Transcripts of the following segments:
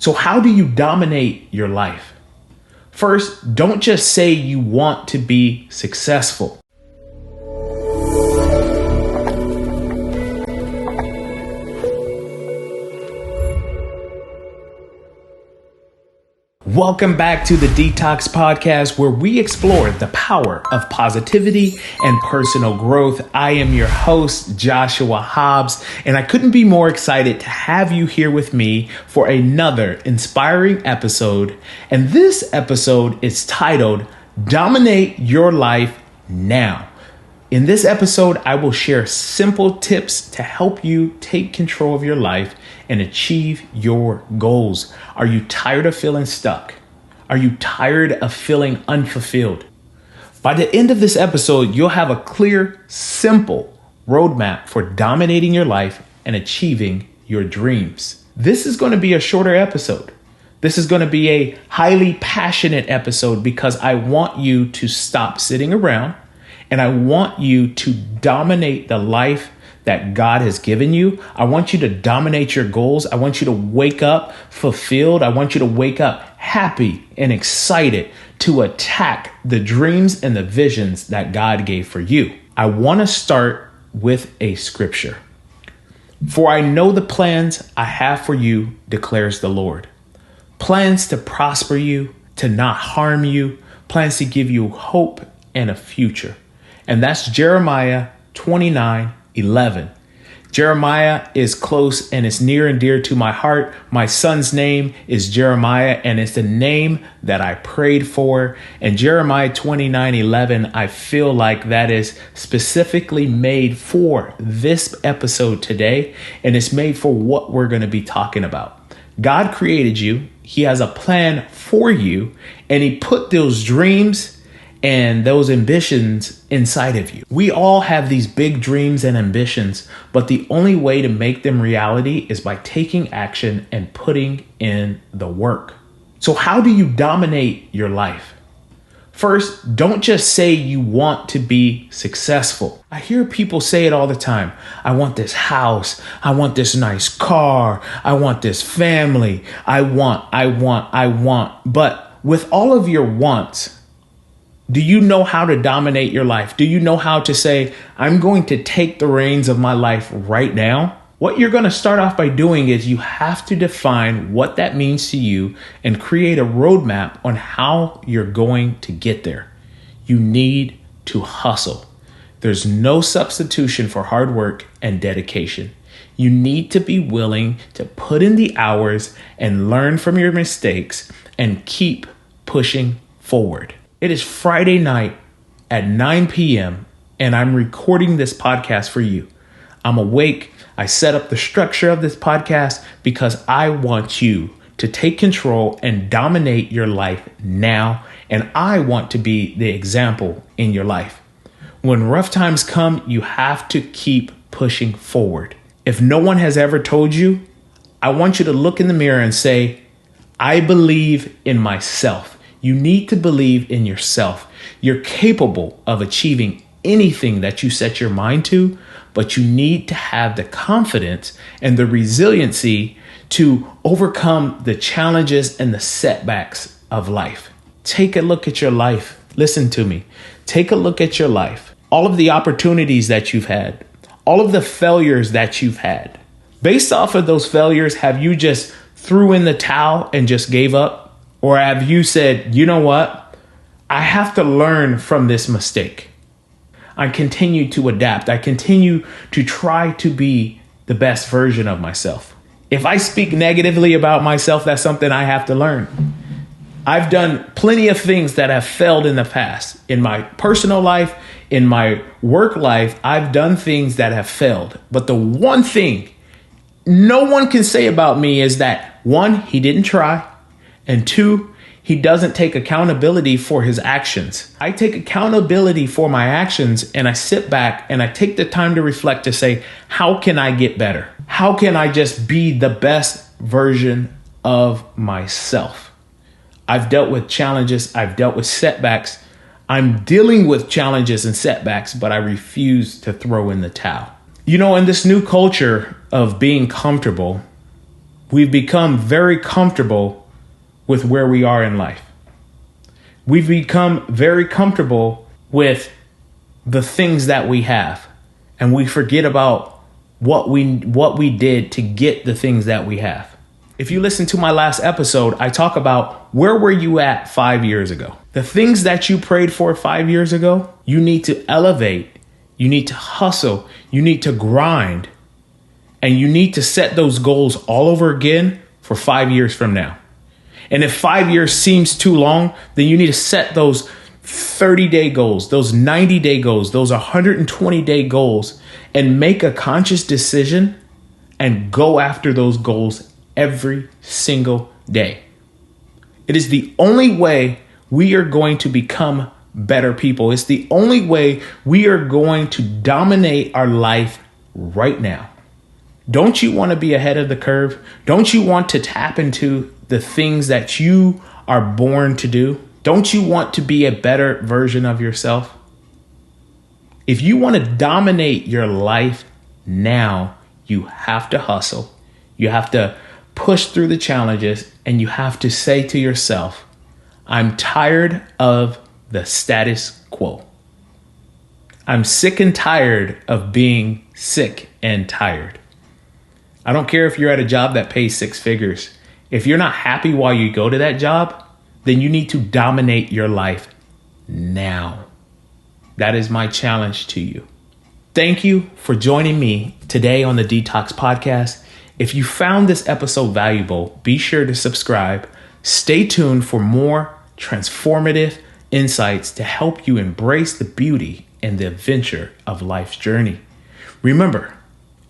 So how do you dominate your life? First, don't just say you want to be successful. Welcome back to the Detox Podcast, where we explore the power of positivity and personal growth. I am your host, Joshua Hobbs, and I couldn't be more excited to have you here with me for another inspiring episode. And this episode is titled, Dominate Your Life Now. In this episode, I will share simple tips to help you take control of your life and achieve your goals. Are you tired of feeling stuck? Are you tired of feeling unfulfilled? By the end of this episode, you'll have a clear, simple roadmap for dominating your life and achieving your dreams. This is going to be a shorter episode. This is going to be a highly passionate episode because I want you to stop sitting around and I want you to dominate the life that God has given you. I want you to dominate your goals. I want you to wake up fulfilled. I want you to wake up happy and excited to attack the dreams and the visions that God gave for you. I want to start with a scripture. For I know the plans I have for you, declares the Lord. Plans to prosper you, to not harm you, plans to give you hope and a future. And that's Jeremiah 29:11. Jeremiah is close and it's near and dear to my heart. My son's name is Jeremiah, and it's the name that I prayed for. And Jeremiah 29:11, I feel like that is specifically made for this episode today, and it's made for what we're going to be talking about. God created you. He has a plan for you, and he put those dreams and those ambitions inside of you. We all have these big dreams and ambitions, but the only way to make them reality is by taking action and putting in the work. So how do you dominate your life? First, don't just say you want to be successful. I hear people say it all the time. I want this house. I want this nice car. I want this family. I want. But with all of your wants, do you know how to dominate your life? Do you know how to say, I'm going to take the reins of my life right now? What you're going to start off by doing is you have to define what that means to you and create a roadmap on how you're going to get there. You need to hustle. There's no substitution for hard work and dedication. You need to be willing to put in the hours and learn from your mistakes and keep pushing forward. It is Friday night at 9 p.m. and I'm recording this podcast for you. I'm awake. I set up the structure of this podcast because I want you to take control and dominate your life now. And I want to be the example in your life. When rough times come, you have to keep pushing forward. If no one has ever told you, I want you to look in the mirror and say, I believe in myself. You need to believe in yourself. You're capable of achieving anything that you set your mind to, but you need to have the confidence and the resiliency to overcome the challenges and the setbacks of life. Take a look at your life. Listen to me. Take a look at your life. All of the opportunities that you've had, all of the failures that you've had. Based off of those failures, have you just threw in the towel and just gave up? Or have you said, you know what? I have to learn from this mistake. I continue to adapt. I continue to try to be the best version of myself. If I speak negatively about myself, that's something I have to learn. I've done plenty of things that have failed in the past. In my personal life, in my work life, I've done things that have failed. But the one thing no one can say about me is that, one, he didn't try. And two, he doesn't take accountability for his actions. I take accountability for my actions and I sit back and I take the time to reflect to say, how can I get better? How can I just be the best version of myself? I've dealt with challenges. I've dealt with setbacks. I'm dealing with challenges and setbacks, but I refuse to throw in the towel. You know, in this new culture of being comfortable, We've become very comfortable with where we are in life. We've become very comfortable with the things that we have, and we forget about what we did to get the things that we have. If you listen to my last episode, I talk about where were you at 5 years ago? The things that you prayed for 5 years ago, you need to elevate, you need to hustle, you need to grind, and you need to set those goals all over again for 5 years from now. And if 5 years seems too long, then you need to set those 30-day goals, those 90-day goals, those 120-day goals, and make a conscious decision and go after those goals every single day. It is the only way we are going to become better people. It's the only way we are going to dominate our life right now. Don't you want to be ahead of the curve? Don't you want to tap into the things that you are born to do? Don't you want to be a better version of yourself? If you want to dominate your life now, you have to hustle. You have to push through the challenges, and you have to say to yourself, I'm tired of the status quo. I'm sick and tired of being sick and tired. I don't care if you're at a job that pays 6 figures. If you're not happy while you go to that job, then you need to dominate your life now. That is my challenge to you. Thank you for joining me today on the Detox Podcast. If you found this episode valuable, be sure to subscribe. Stay tuned for more transformative insights to help you embrace the beauty and the adventure of life's journey. Remember,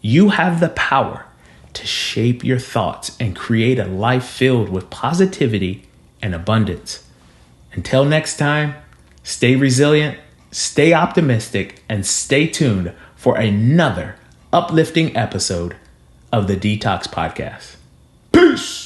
you have the power to shape your thoughts and create a life filled with positivity and abundance. Until next time, stay resilient, stay optimistic, and stay tuned for another uplifting episode of the Detox Podcast. Peace!